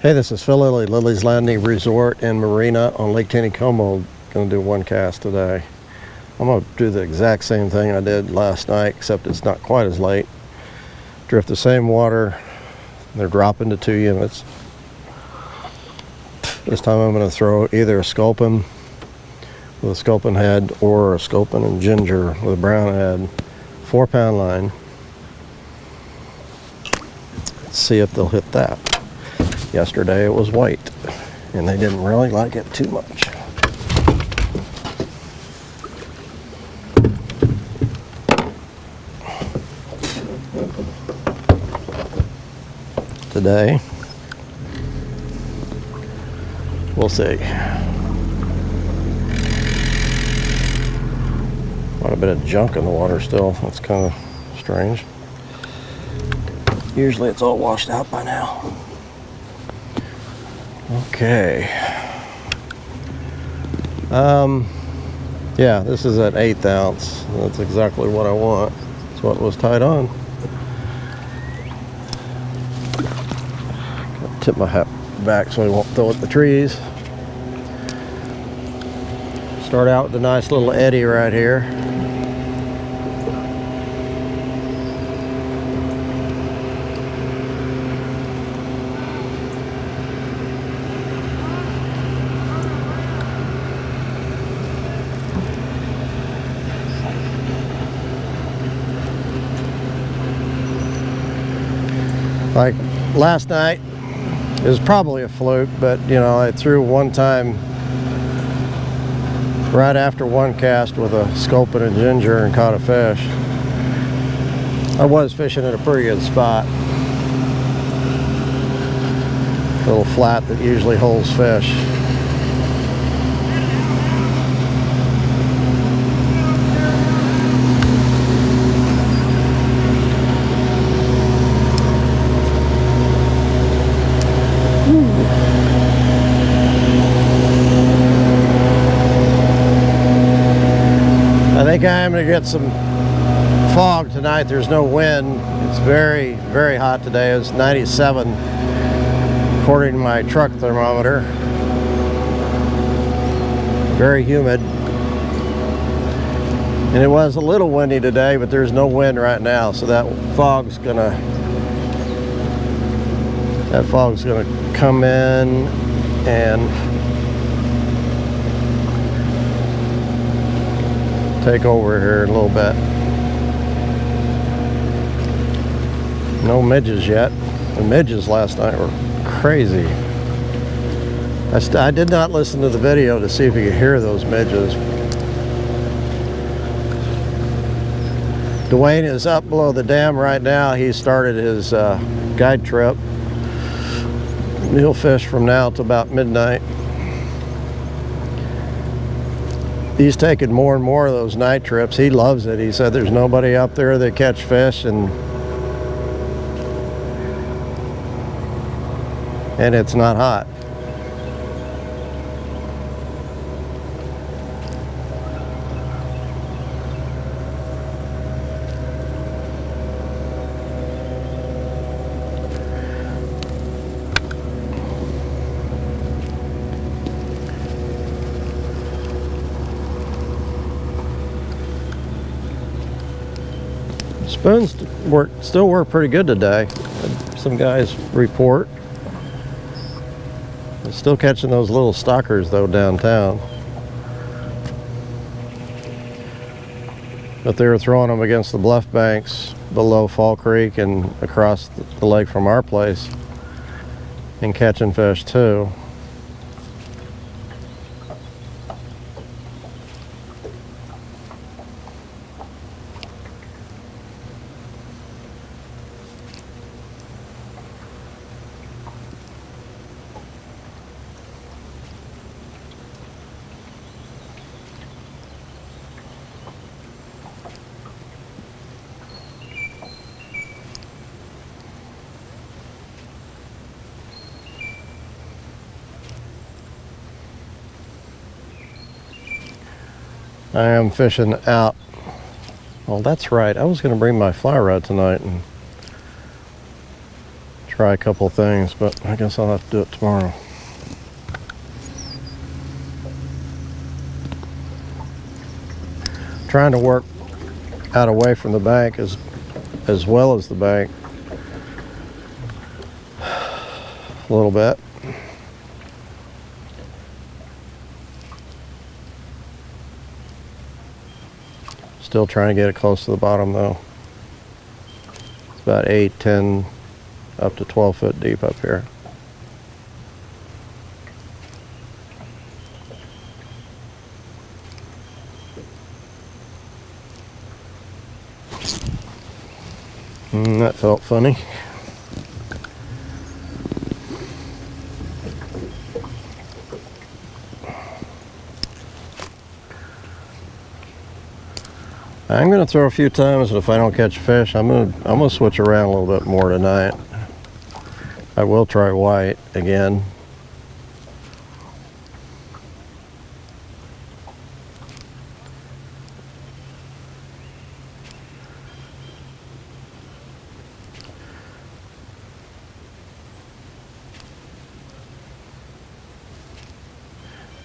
Hey, this is Phil Lilley, Lilley's Landing Resort and Marina on Lake Taneycomo. Going to do one cast today. I'm going to do the exact same thing I did last night, except it's not quite as late. Drift the same water. They're dropping to 2 units. This time I'm going to throw either a sculpin with a sculpin head or a sculpin and ginger with a brown head. 4-pound line. Let's see if they'll hit that. Yesterday it was white, and they didn't really like it too much. Today, we'll see. Quite a bit of junk in the water still. That's kind of strange. Usually it's all washed out by now. Okay. Yeah, this is at 1/8 ounce. That's exactly what I want. That's what was tied on. Gotta tip my hat back so I won't throw at the trees. Start out with a nice little eddy right here. Like last night, it was probably a fluke, but you know, I threw one time right after one cast with a sculpin and ginger and caught a fish. I was fishing at a pretty good spot. A little flat that usually holds fish. I think I'm going to get some fog tonight. There's no wind. It's very, very hot today. It's 97 according to my truck thermometer. Very humid. And it was a little windy today, but there's no wind right now, so that fog's gonna come in and take over here in a little bit. No midges yet. The midges last night were crazy. I did not listen to the video to see if you could hear those midges. Dwayne is up below the dam right now. He started his guide trip. He'll fish from now till about midnight. He's taking more and more of those night trips. He loves it. He said there's nobody up there that catch fish, and it's not hot. Spoons still work pretty good today. Some guys report. Still catching those little stalkers though downtown. But they were throwing them against the bluff banks below Fall Creek and across the lake from our place and catching fish too. I am fishing out. Well, that's right. I was going to bring my fly rod tonight and try a couple things, but I guess I'll have to do it tomorrow. Trying to work out away from the bank as well as the bank a little bit. Still trying to get it close to the bottom though. It's about 8, 10, up to 12 foot deep up here. That felt funny. I'm going to throw a few times, and if I don't catch fish, I'm gonna switch around a little bit more tonight. I will try white again.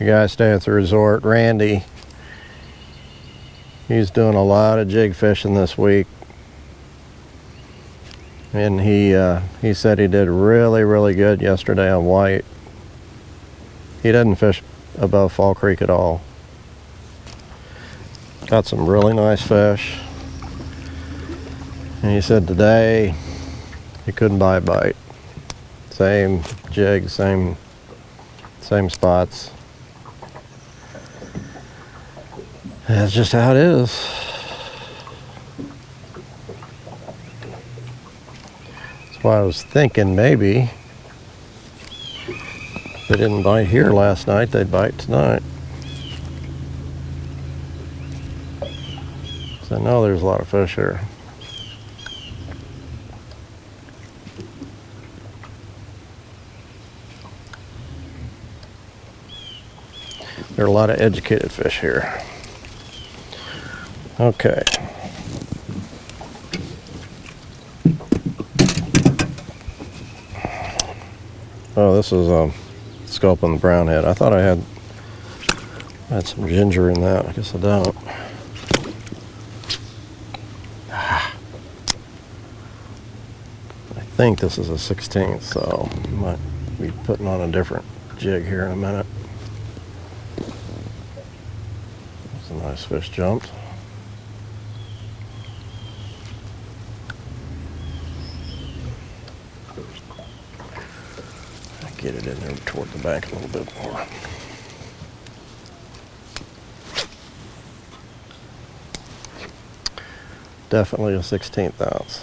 The guy staying at the resort, Randy, he's doing a lot of jig fishing this week, and he said he did really good yesterday on white. He doesn't fish above Fall Creek at all. Got some really nice fish, and he said today he couldn't buy a bite. Same jig, same spots. That's just how it is. That's why I was thinking maybe if they didn't bite here last night, they'd bite tonight. So I know there's a lot of fish here. There are a lot of educated fish here. Okay. Oh, this is sculp on the brown head. I thought I had some ginger in that. I guess I don't. I think this is a 16th, so I might be putting on a different jig here in a minute. That's a nice fish jumped. Get it in there toward the bank a little bit more. Definitely a 16th ounce.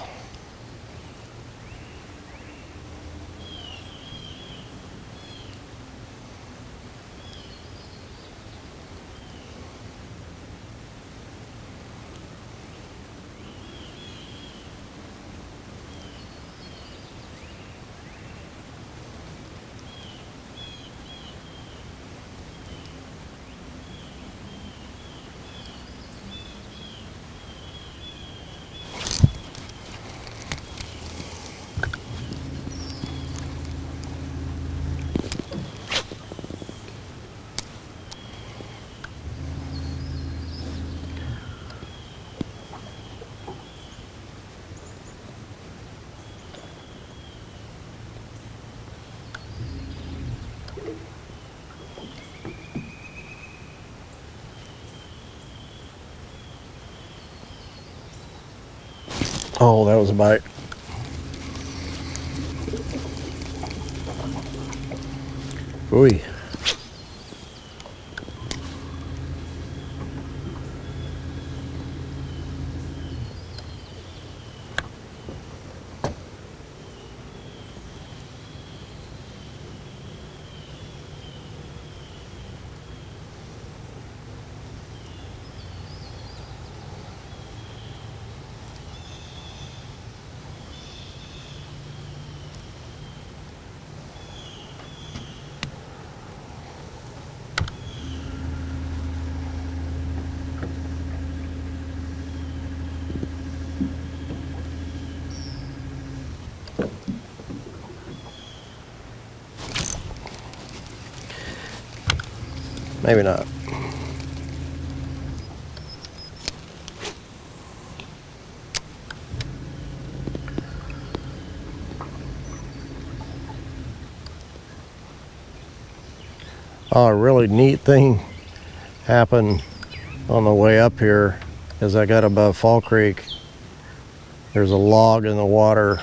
Oh, that was a bite. Ooh. Maybe not. Oh, a really neat thing happened on the way up here as I got above Fall Creek. There's a log in the water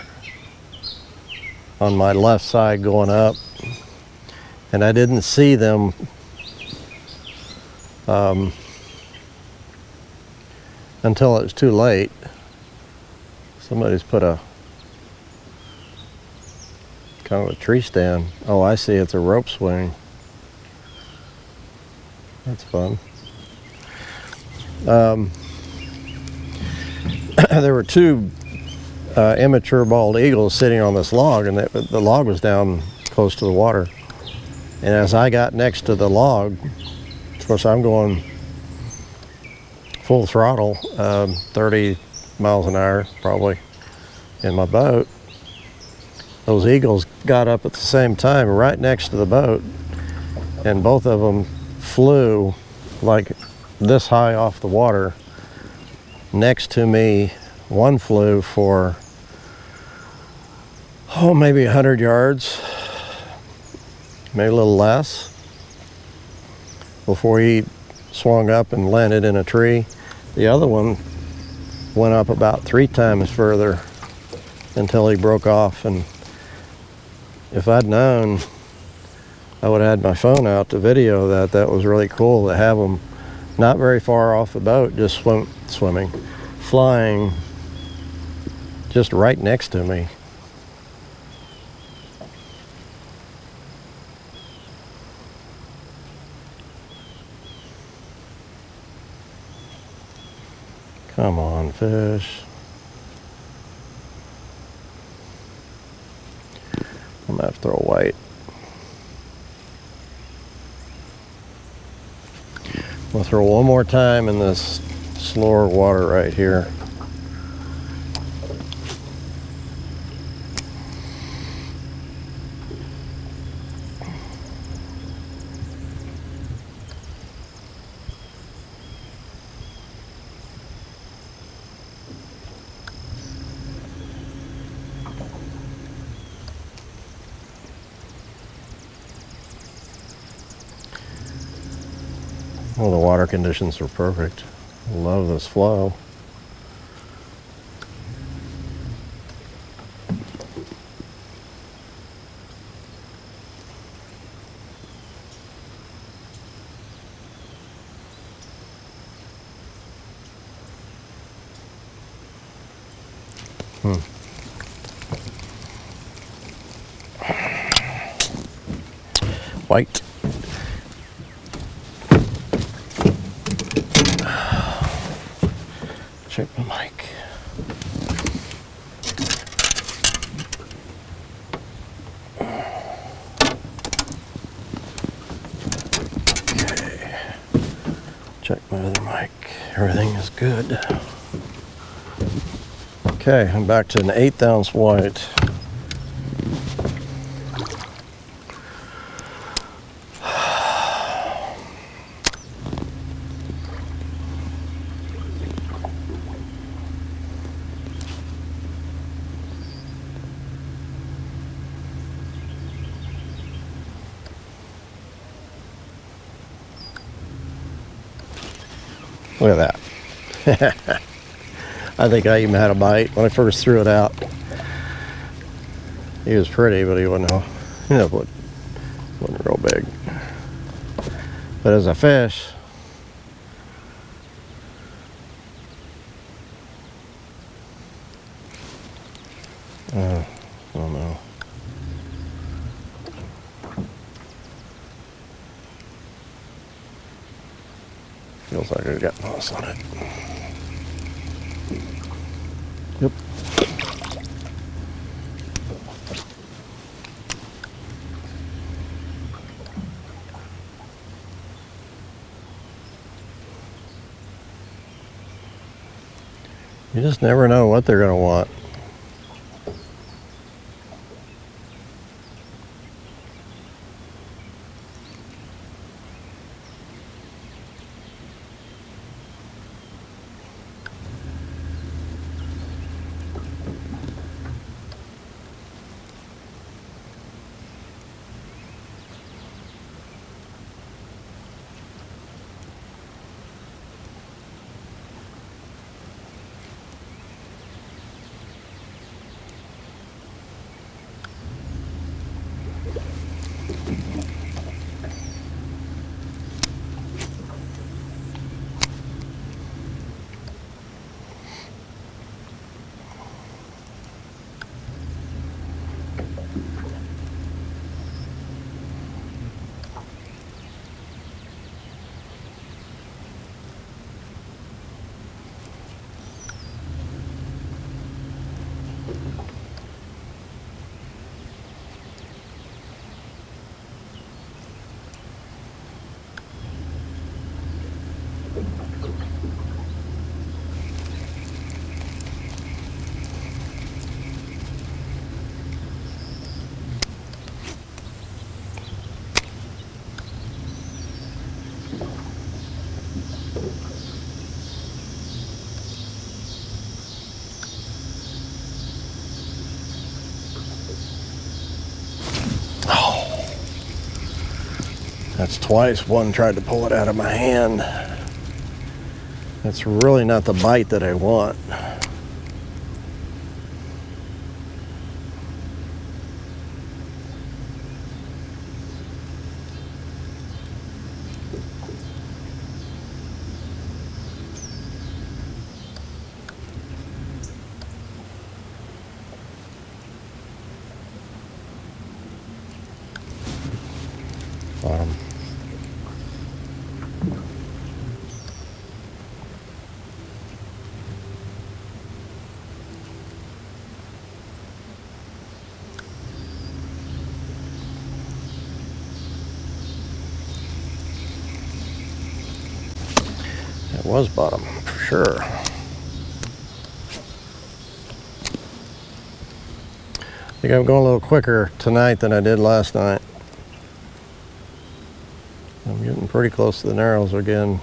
on my left side going up, and I didn't see them until it was too late. Somebody's put a kind of a tree stand. Oh, I see, it's a rope swing. That's fun. There were two immature bald eagles sitting on this log, and the log was down close to the water. And as I got next to the log, of course I'm going full throttle, 30 miles an hour probably in my boat. Those eagles got up at the same time right next to the boat, and both of them flew like this high off the water next to me. One flew for, oh, maybe 100 yards, maybe a little less, before he swung up and landed in a tree. The other one went up about 3 times further until he broke off. And if I'd known, I would have had my phone out to video that. That was really cool to have them not very far off the boat, just flying just right next to me. Come on, fish. I'm gonna have to throw a white. We'll throw one more time in this slower water right here. Well, the water conditions are perfect. I love this flow. White. Check my mic. Okay. Check my other mic. Everything is good. Okay, I'm back to an 1/8 ounce white. Look at that. I think I even had a bite when I first threw it out. He was pretty, but he wasn't real big. But as a fish, I don't know. Feels like I got moss on it. Yep. You just never know what they're going to want. That's twice one tried to pull it out of my hand. That's really not the bite that I want. Bottom. It was bottom, for sure. I think I'm going a little quicker tonight than I did last night. I'm getting pretty close to the narrows again.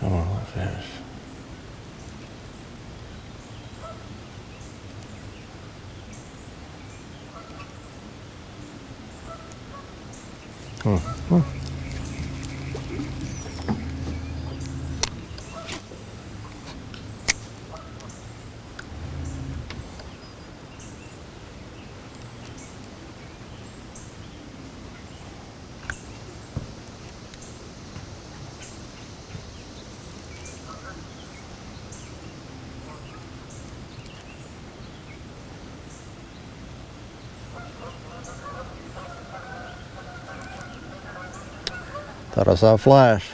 Come on, fish. Thought I saw a flash.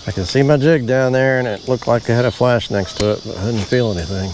I could see my jig down there and it looked like I had a flash next to it, but I didn't feel anything.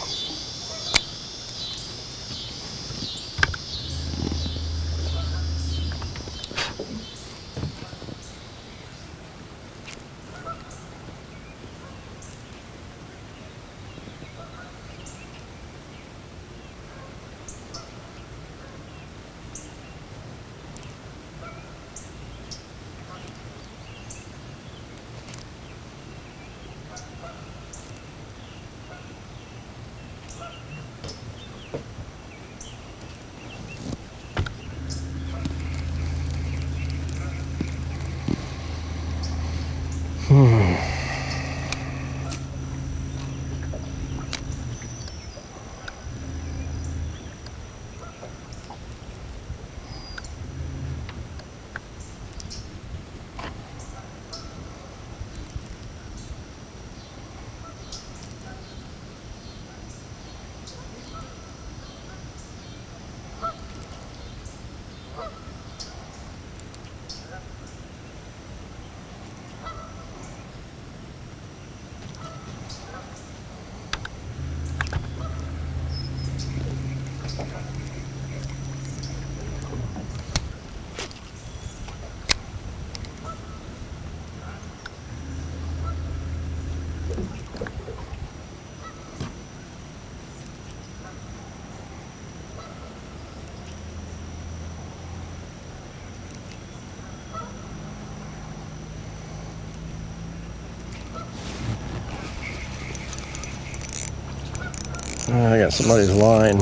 I got somebody's line.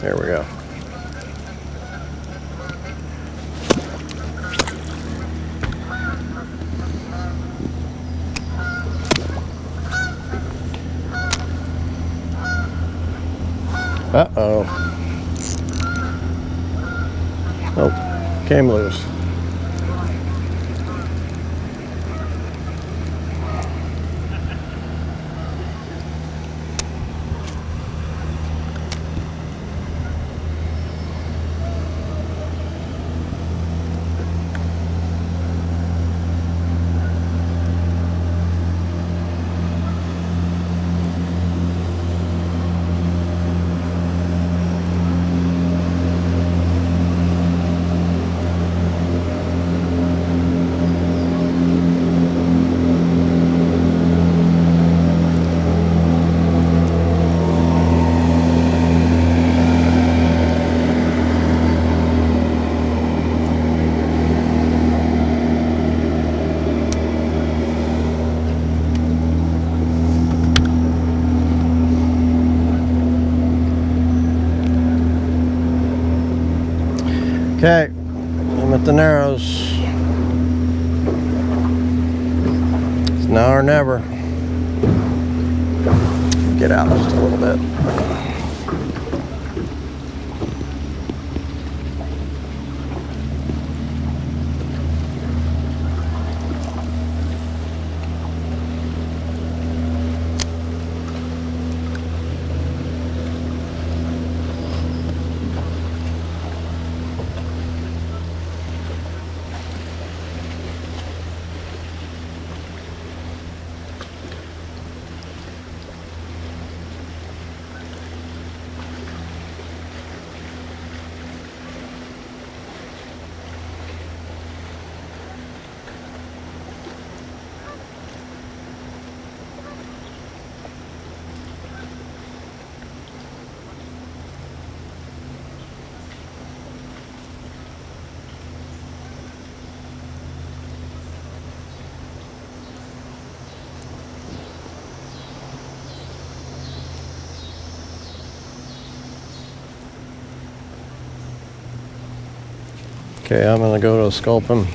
There we go. Uh-oh. Oh, came loose. Okay, I'm at the Narrows. It's now or never. Get out just a little bit. Okay, I'm gonna go to Sculpin.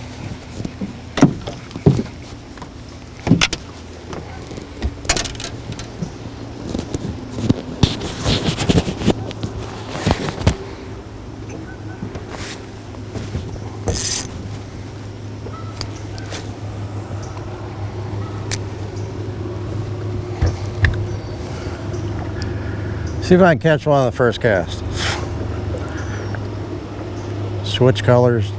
See if I can catch one on the first cast. Switch colors.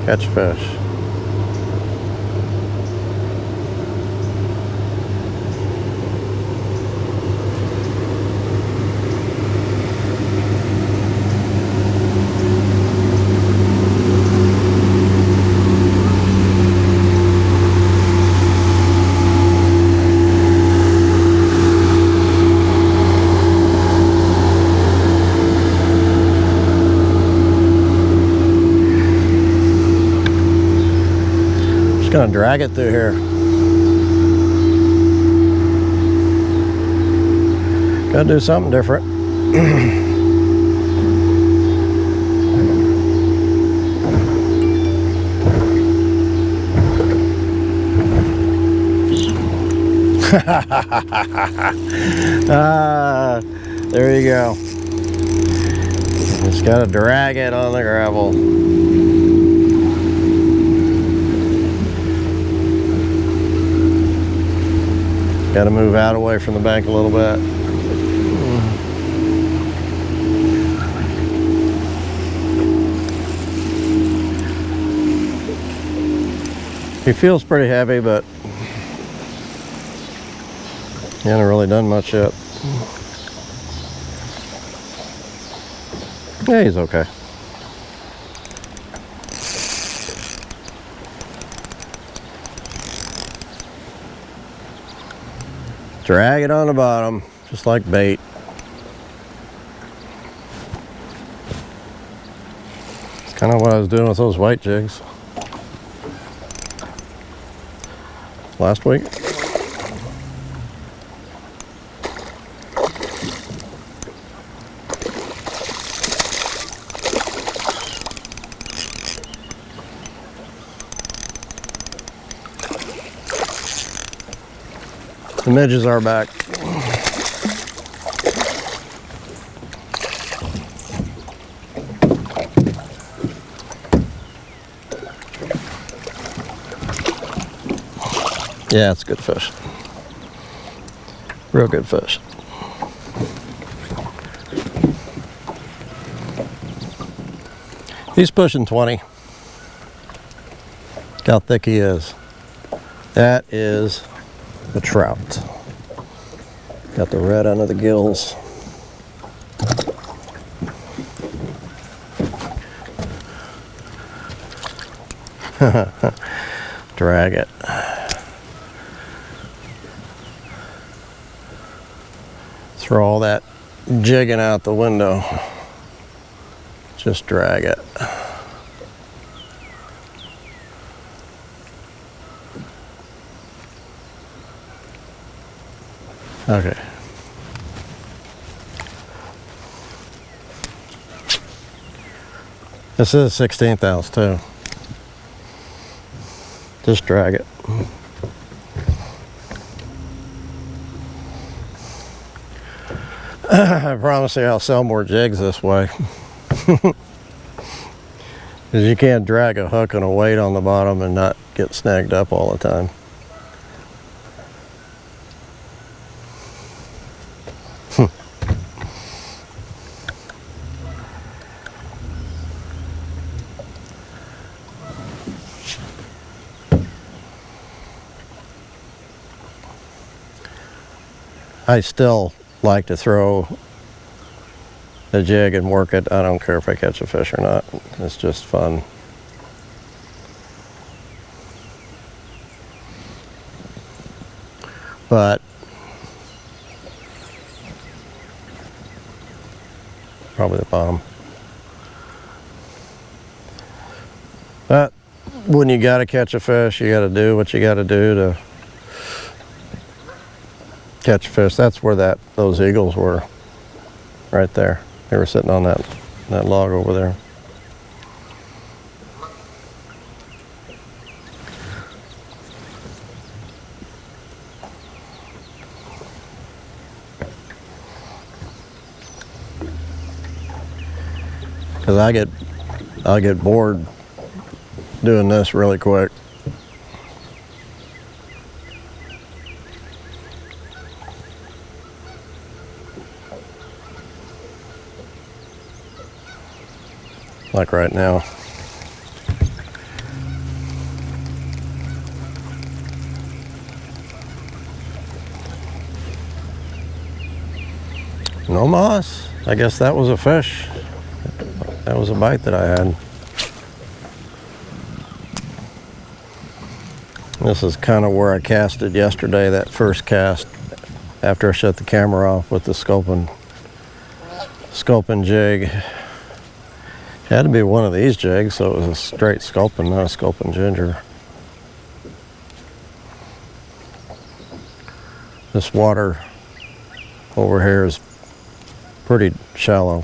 Catch fish. Gonna drag it through here. Gotta do something different. There you go. Just gotta drag it on the gravel. Got to move out away from the bank a little bit. He feels pretty heavy, but he hasn't really done much yet. Yeah, he's okay. Drag it on the bottom, just like bait. It's kind of what I was doing with those white jigs last week. The midges are back. Yeah, it's good fish. Real good fish. He's pushing 20. Look how thick he is. That is a trout. Got the red under the gills. Drag it. Throw all that jigging out the window. Just drag it. Okay. This is a 16th ounce too. Just drag it. I promise you I'll sell more jigs this way. Because you can't drag a hook and a weight on the bottom and not get snagged up all the time. I still like to throw the jig and work it. I don't care if I catch a fish or not. It's just fun. But probably the bottom. But when you gotta catch a fish, you gotta do what you gotta do to catch fish. That's where those eagles were, right there. They were sitting on that log over there. Because I get bored doing this really quick. Like right now. No moss. I guess that was a fish. That was a bite that I had. This is kind of where I casted yesterday, that first cast, after I shut the camera off with the sculpin jig. It had to be one of these jigs, so it was a straight sculpin, not a sculpin ginger. This water over here is pretty shallow.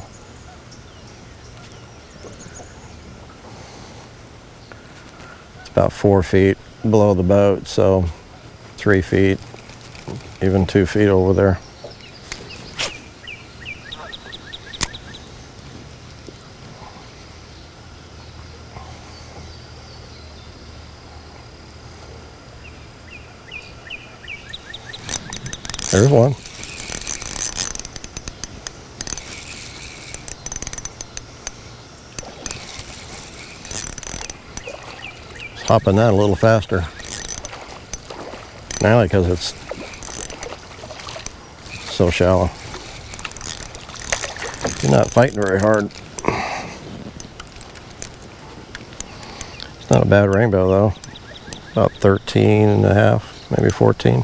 It's about 4 feet below the boat, so 3 feet, even 2 feet over there. There's one. Just hopping that a little faster. Now because it's so shallow. You're not fighting very hard. It's not a bad rainbow though. About 13 and a half, maybe 14.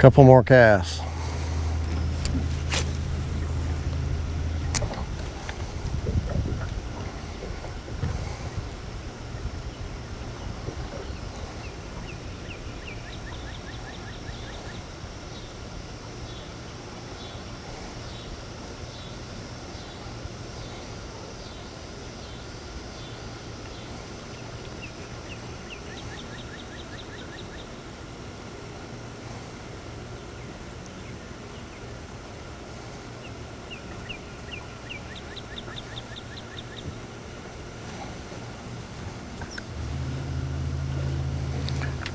Couple more casts.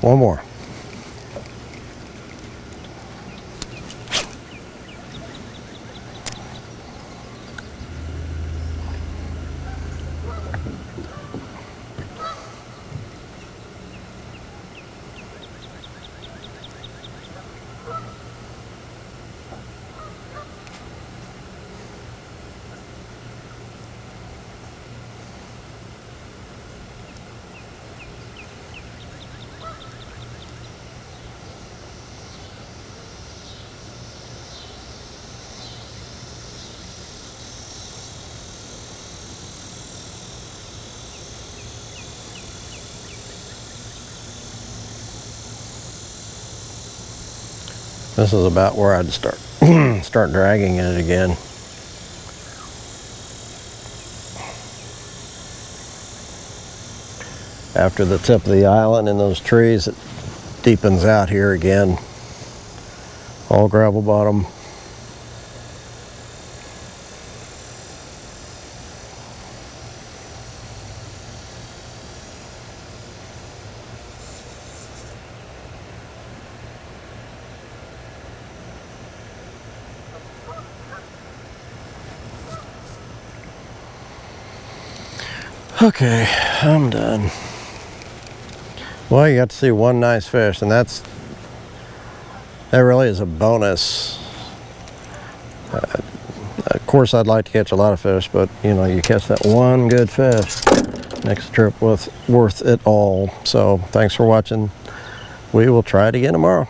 One more. This is about where I'd start start dragging it again. After the tip of the island and those trees, it deepens out here again. All gravel bottom. Okay, I'm done. Well, you got to see one nice fish, and that really is a bonus. Of course, I'd like to catch a lot of fish, but you know, you catch that one good fish, makes the trip worth it all. So, thanks for watching. We will try it again tomorrow.